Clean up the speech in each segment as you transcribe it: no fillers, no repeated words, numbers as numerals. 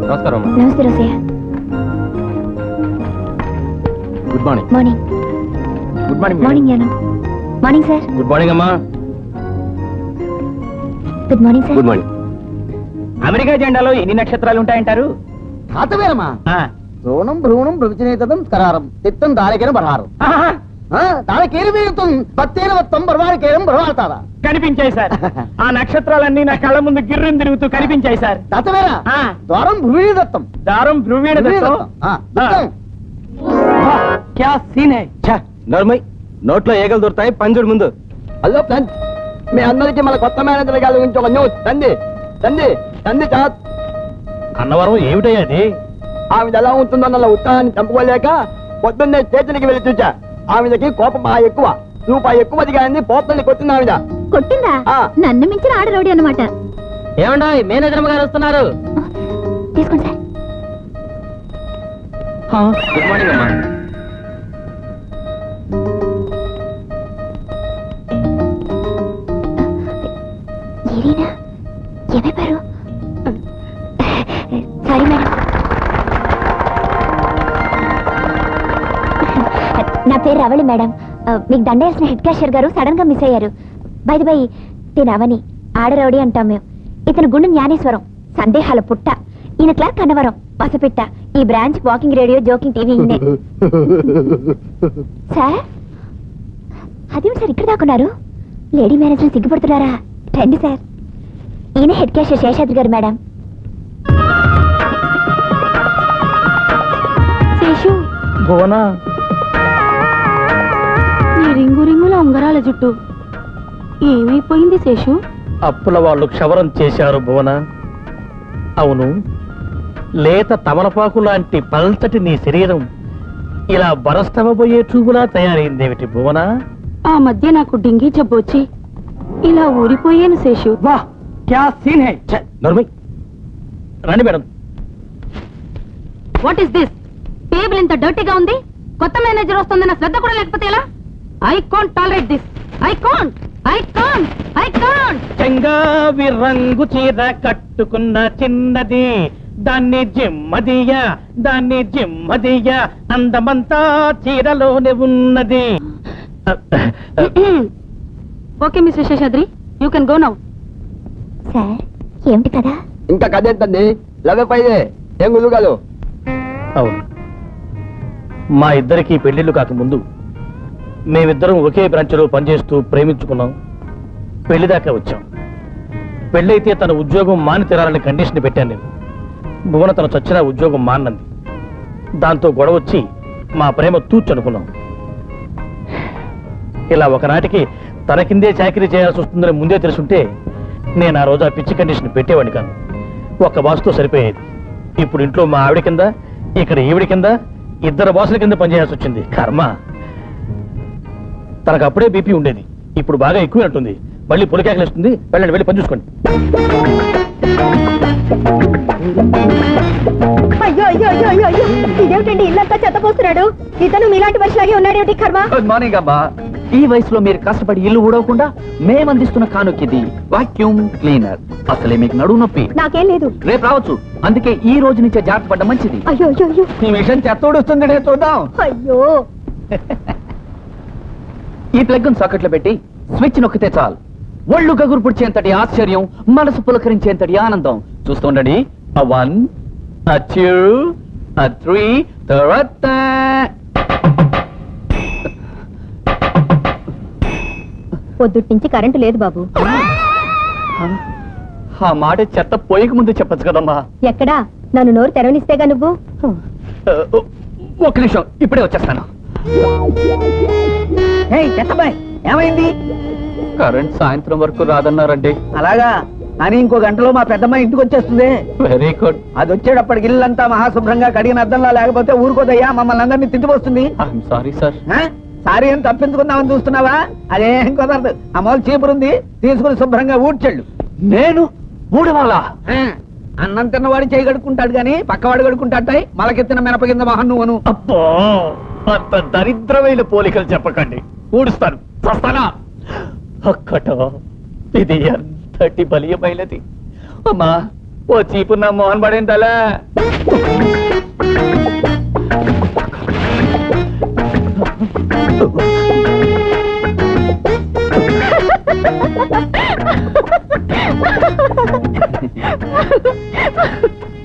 నమస్కారం. నమస్తే Rosaiah. Good morning. Morning. Good morning. Morning యాను. Morning sir. గుడ్ మార్నింగ్ అమ్మా. Good morning sir. Good morning. America జెండాలో ఎన్ని నక్షత్రాలు ఉంటాయంటారు? హాతవేరమా ద్రోణం భ్రూణం భృవిచనేతం స్కరారం తిత్తం దానికేన బరహారం దానికేరు వీరుతం పత్తేన వత్తం బరవాడికేరం బరవాడతారా కనిపించాయి సార్. ఆ నక్షత్రాలన్నీ నా కళ్ళ ముందు గిర్రం తిరుగుతూ కనిపించాయి సార్. హాతవేర ద్వారం భృవీణ దత్తం దారం భ్రువీణ దత్తం. క్యా సీన్ హై నర్మై నోట్లో ఏగలు దొరుకుతాయి, పంజుడు ముందు. హలో ఫ్రెండ్స్, మీ అందరికీ మన కొత్త మేనేజర్ గారి గురించి ఒక న్యూస్. తంది తంది తంది చాత్ అన్నవరం ఏమిటయ్యా అది? ఆమె ఎలా ఉంటుందన్న ఉత్సాహాన్ని చంపుకోలేక పొద్దున్నే స్టేషన్కి వెళ్ళి చూచా. ఆమెకి కోపం బాగా ఎక్కువ, రూపాయి ఎక్కువ దిగాయని పోతల్ని కొట్టింది ఆవిడ. కొట్టిందా? నన్ను మించిన ఆడరోడి అన్నమాట. ఏమండా మేనేజర్ గారు వస్తున్నారు. తీసుకోండి సార్. గుడ్ మార్నింగ్ అమ్మా. ఏరీనా ఏమైపోయారు? Sorry madam. నా పేరు రవళి మేడం. మీకు దండేసిన హెడ్ క్యాషియర్ గారు సడన్ గా మిస్ అయ్యారు. బై తిన అవని ఆడరౌడి అంటాం మేము. ఇతను గుండె జ్ఞానేశ్వరం, సందేహాల పుట్ట. ఈయన క్లర్క్ అన్నవరం, పసపిట్ట. ఈ branch walking radio, joking TV. Sir అదేమిటి సార్ ఇక్కడ దాకున్నారు? Lady manager సిగ్గుపడుతున్నారా? రండి సార్. ఈయన హెడ్ క్యాషియర్ శేషాద్రి గారు మేడం. శేషు భువనా, నీ రింగు రింగుల ఉంగరాల జుట్టు ఏమైపోయింది శేషు? అప్పుల వాళ్ళు క్షవరం చేశారు భువన. అవును, లేత తమలపాకు లాంటి పల్చటి నీ శరీరం ఇలా బరస్తవబోయే చూపులా తయారైందేమిటి భువన? ఆ మధ్య నాకు డింగి జబ్బు వచ్చి ఇలా ఊరిపోయాను శేషు. వాహ్ క్యా సీన్ హై. నర్మై రండి madam. What is this? Table ఇంత డర్టీగా ఉంది. కొత్త మేనేజర్ వస్తుందన్న శ్రద్ధ కూడా లేకపోతే ఎలా? I can't tolerate this. I can't. చెంగావి రంగు చీర కట్టుకున్న చిన్నది, దాన్ని జిమ్మదియ అందమంతా చీరలోనే ఉన్నది. Okay mister Seshadri, you can go now. Sir ఏమిటి కదా? ఇంకా కదేంటండి, లవైపోయిదే ఏం గుదుగాలు. అవును, మా ఇద్దరికి పెళ్లిళ్ళు కాకముందు మేమిద్దరం ఒకే బ్రాంచ్లో పనిచేస్తూ ప్రేమించుకున్నాం. పెళ్లి దాకా వచ్చాం. పెళ్ళైతే తన ఉద్యోగం మాని తీరాలని కండిషన్ పెట్టాను నేను. భువన తను చచ్చినా ఉద్యోగం మానంది. దాంతో గొడవ వచ్చి మా ప్రేమ తూర్చనుకున్నాం. ఇలా ఒకనాటికి తన కిందే చాకరీ చేయాల్సి వస్తుందని ముందే తెలుసుంటే నేను ఆ రోజు ఆ పిచ్చి కండిషన్ పెట్టేవాడిని కాను. ఒక్క బాసుతో సరిపోయేది. ఇప్పుడు ఇంట్లో మా ఆవిడ కింద, ఇక్కడ ఈవిడి కింద, ఇద్దరు బాసుల కింద పనిచేయాల్సి వచ్చింది. కర్మ. తనకు అప్పుడే బీపీ ఉండేది, ఇప్పుడు బాగా ఎక్కువైనట్టుంది. మళ్ళీ పొలికేకలేస్తుంది. వెళ్ళండి, వెళ్ళి పని చూసుకోండి. అయ్యో అయ్యో అయ్యో అయ్యో అయ్యో, ఇదేమిటండి ఇల్లంతా చెత్తపోస్తున్నాడు? ఇతను మీలాంటి మనిషిలాగే ఉన్నాడేమిటి కర్మ? గుడ్ మార్నింగ్ అమ్మా. ఈ వయసులో మీరు కష్టపడి ఇల్లు ఊడవకుండా మేమందిస్తున్న కానుక్కిది వాక్యూమ్ క్లీనర్. అసలే మీకు నడువు నొప్పి. నాకేం లేదు. రేపు రావచ్చు, అందుకే ఈ రోజు నుంచే జాగ్రత్త పడ్డ మంచిది. అయ్యో అయ్యో అయ్యో, ఈ విషయం చెత్తోడుస్తుంది, నేను చూద్దాం. అయ్యో. ఈ ప్లగ్ సాకెట్లో పెట్టి స్విచ్ నొక్కితే చాలు. ఒళ్ళు గగురు పుడిచేంతటి ఆశ్చర్యం, మనసు పులకరించేంతటి ఆనందం. చూస్తుండండి. 1 2 3 తర్వాత పొద్దుటి నుంచి కరెంటు లేదు బాబు. ఆ మాట చెత్త పోయక ముందు చెప్పచ్చు కదమ్మా. ఎక్కడా? నన్ను నోరు తెరవనిస్తేగా నువ్వు. ఒక్క నిమిషం, ఇప్పుడే వచ్చేస్తాను. ఏమైంది? కరెంట్ సాయంత్రం వరకు రాదన్నారండి. అలాగా అని ఇంకో గంటలో మా పెద్దమ్మ ఇంటికి వచ్చేస్తుంది. Very good. అది వచ్చేటప్పటికి ఇల్లంతా మహాశుభ్రంగా కడిగిన అద్దంలా, లేకపోతే ఊరుకోదయ్యా, మమ్మల్ని అందరినీ తిట్టిపోస్తుంది. I'm sorry sir. సారీ ఏం తప్పించుకుందామని చూస్తున్నావా? అదేం కుదరదు. అమలు చీపురుంది, తీసుకుని శుభ్రంగా ఊడ్చెళ్ళు. నేను ఊడవాలా? అన్నం తిన్నవాడు చేయి కడుక్కుంటాడు గాని పక్కవాడు కడుక్కుంటాడటాయి. మలకెత్తిన మినప కింద మహన్ నువ్వును. అబ్బో, అంత దరిద్రమైన పోలికలు చెప్పకండి. ఊడుస్తాను, చస్తానా? అక్కట ఇది ఎంతటి బలీయమైనది. అమ్మా, ఓ చీపు నా మోహన్ పడేంతలా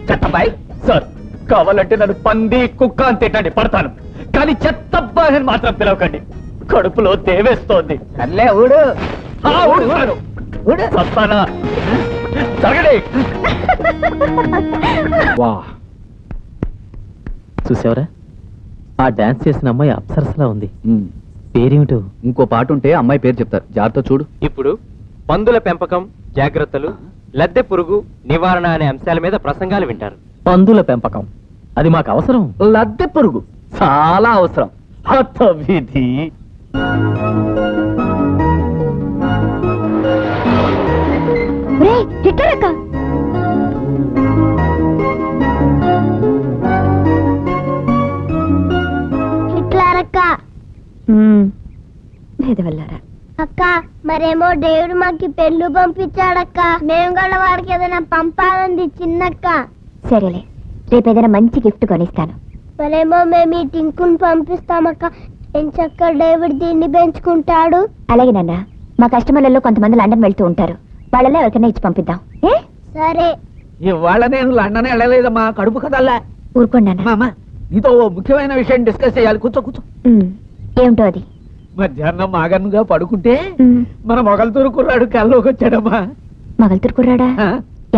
చెత్తబ్బాయి సార్ కావాలంటే నన్ను పంది కుక్క అని తిట్టండి పడతాను, కానీ చెత్తబ్బాయి అని మాత్రం పిలవకండి. కడుపులో దేవేస్తోంది. సర్లే ఊడు. ఊడుతాను. చస్తానా? జరగండి. వా చూసావరా, ఆ డాన్స్ చేసిన అమ్మాయి అప్సరసలా ఉంది. పేరేమిటో? ఇంకో పాట ఉంటే అమ్మాయి పేరు చెప్తారు, జాగ్రత్త చూడు. ఇప్పుడు పందుల పెంపకం జాగ్రత్తలు, లద్దె పురుగు నివారణ అనే అంశాల మీద ప్రసంగాలు వింటారు. పందుల పెంపకం అది మాకు అవసరం. లద్దె పురుగు చాలా అవసరం. హత విధి. హిట్లర్ అక్క. హిట్లర్ అక్క. భేదవల్లారా అక్క మరేమో దేవుడు మాకి పెళ్ళు పంపించాడక్క. మేము కూడా వాడికి ఏదైనా పంపాలంది చిన్నక్క. సరేలే, రేపు ఏదైనా మంచి గిఫ్ట్ కొనిస్తాను. మరేమో మేము ఈ టింకుని పంపిస్తామక్క. ఎంచక్క డేవిడ్ దీన్ని పెంచుకుంటాడు. అలాగే నాన్న, మా కస్టమర్లలో కొంతమంది లండన్ వెళ్తూ ఉంటారు, వాళ్ళలో ఎవరికైనా ఇచ్చి పంపిద్దాం. ఏ సరే. ఇవాళ నేను లండన్ వెళ్ళలేదమ్మా, కడుపు కదల్లా. ఊరుకోండి నాన్న. అమ్మా నీతో ఓ ముఖ్యమైన విషయం డిస్కస్ చేయాలి. కూర్చో కూర్చో. ఏమిటో అది? మధ్యాహ్నం మాగన్నుగా పడుకుంటే ఉమ్, మన మొగల్తూరు కుర్రాడు కల్లోకి వచ్చాడమ్మా. మగల్తూరు కుర్రాడా? ఆ,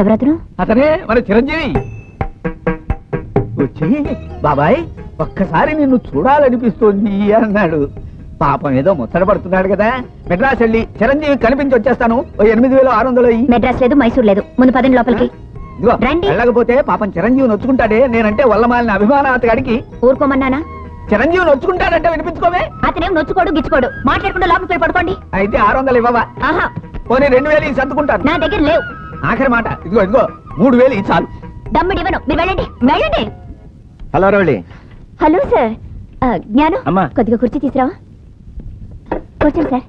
ఎవరతను? అతనే మన చిరంజీవి. వచ్చి బాబాయ్ ఒక్కసారి నిన్ను చూడాలనిపిస్తోంది అన్నాడు. పాపం ఏదో ముచ్చట పడుతున్నాడు కదా. మెడ్రాస్ వెళ్ళి చిరంజీవి కనిపించి వచ్చేస్తాను, ఓ 8,600 అయ్యి. మెడ్రాస్ లేదు, మైసూర్ లేదు, ముందు పదండి లోపలికి. ఇదిగో రండి. వెళ్ళకపోతే పాపం చిరంజీవి నొచ్చుకుంటాడే. నేనంటే వల్లమాలిన అభిమానం అతగాడికి. ఊరుకోమన్నానా? చిరంజీవి నొచ్చుకుంటాడంటే వినిపించుకోవే. అతనేం నొచ్చుకోడు గిచ్చుకోడు, మాట్లాడకుండా లోపలికి వెళ్ళి పడుకోండి. అయితే 600 ఇవ్వవా? ఆహా, పోనీ 2,000 ఇచ్చి సర్దుకుంటాను. నా దగ్గర లేవు. ఆఖరి మాట ఇదిగో ఇదిగో 3,000 ఇచ్చి చాలు. దమ్ముడి ఇవ్వను, మీరు వెళ్ళండి వెళ్ళండి. హలో రవళి. Hello sir. జ్ఞానం, అమ్మా. కొద్దిగా కుర్చీ తీసుకురావా? కూర్చోండి సార్.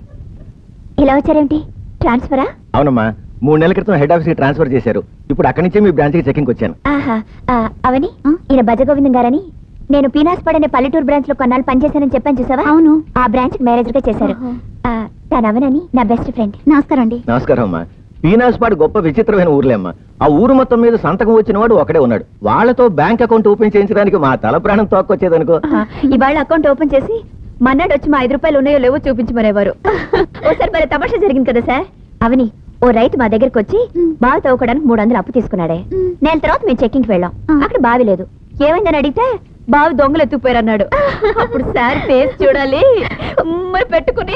ఇలా వచ్చారేమిటి? ట్రాన్స్ఫరా? అవునమ్మా, 3 నెలల క్రితం హెడ్ ఆఫీస్ కి ట్రాన్స్ఫర్ చేశారు. ఇప్పుడు అక్కడి నుంచే మీ బ్రాంచ్ కి చెకింగ్ వచ్చాను. ఆహా, అవని ఈయన భజగోవిందం గారని. నేను పీనాస్పడ్ అనే పల్లెటూరు బ్రాంచ్ లో కొన్నాళ్ళు పనిచేశానని చెప్పాను చూసావా? అవును. ఆ బ్రాంచ్ మేనేజర్ గా చేశారు. తను అవనని నా బెస్ట్ ఫ్రెండ్. నమస్కారం అండి. నమస్కారం అమ్మా. పీనాస్పాడు గొప్ప విచిత్రమైన ఊర్లే అమ్మా. ఆ ఊరు మొత్తం మీద సంతకం వచ్చిన వాడు ఒకడే ఉన్నాడు. వాళ్ళతో బ్యాంక్ అకౌంట్ ఓపెన్ చేయించడానికి మా తల ప్రాణం తోక్కొచ్చేదనుకో. ఇవాళ అకౌంట్ ఓపెన్ చేసి మన్నాడు వచ్చి మా 5 రూపాయలు ఉన్నాయో లేవో చూపించమనేవారు. ఓసారి మరి తమాషా జరిగింది కదా సార్. అవని, ఓ రైతు మా దగ్గరికి వచ్చి బావి తవ్వుకోవడానికి 300 అప్పు తీసుకున్నాడే. నెల తర్వాత మేము చెక్కింగ్కి వెళ్ళాం. అక్కడ బావి లేదు. ఏమైందని అడిగితే బావి దొంగలు ఎత్తుకుపోయారన్నాడు. అప్పుడు సార్ ఫేస్ చూడాలి మరి పెట్టుకుని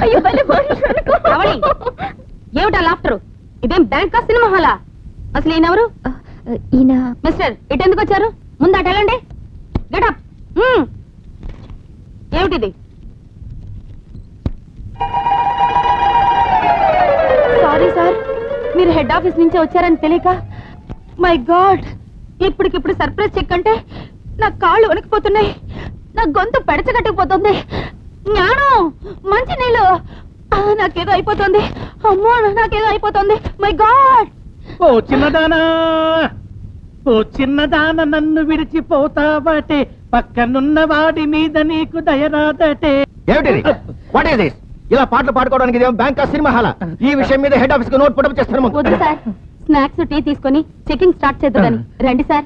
అయ్యో, భలే మనుషులు అనుకో. ఏమిటా లాఫ్టర్? ఇదేం బ్యాంకా సినిమా హాలా? అసలు ఈయనెవరు? ఈయన మిస్టర్ ఇటు ఎందుకు వచ్చారు? ముందు అటు వెళ్ళండి. గెటప్. ఏమిటిది? సారీ సార్, మీరు హెడ్ ఆఫీస్ నుంచే వచ్చారని తెలియక. మై గాడ్, ఇప్పటికిప్పుడు సర్ప్రైజ్ చెక్ అంటే నా కాళ్ళు వణికిపోతున్నాయి, నా గొంతు పెడచగట్టుకుపోతుంది. జ్ఞానం, మంచి నీళ్ళు. నాకేదో అయిపోతుంది. అమ్మో, నాకేదో అయిపోతుంది. My God. ఓ చిన్నదానా, ఓ చిన్నదాన నన్ను విడిచిపోతావటే, పక్కనున్న వాడి మీద నీకు దయరాదటే. ఏమిటిది? What is this? ఇలా పాటలు పాడుకోవడానికి ఇదేమో బ్యాంక్ సినిమా హాలా? ఈ విషయం మీద హెడ్ ఆఫీస్ కి నోట్ పుటప్ చేస్తాను. వద్దు సార్, స్నాక్స్ టీ తీసుకొని చెకింగ్ స్టార్ట్ చేద్దాం. రండి సార్.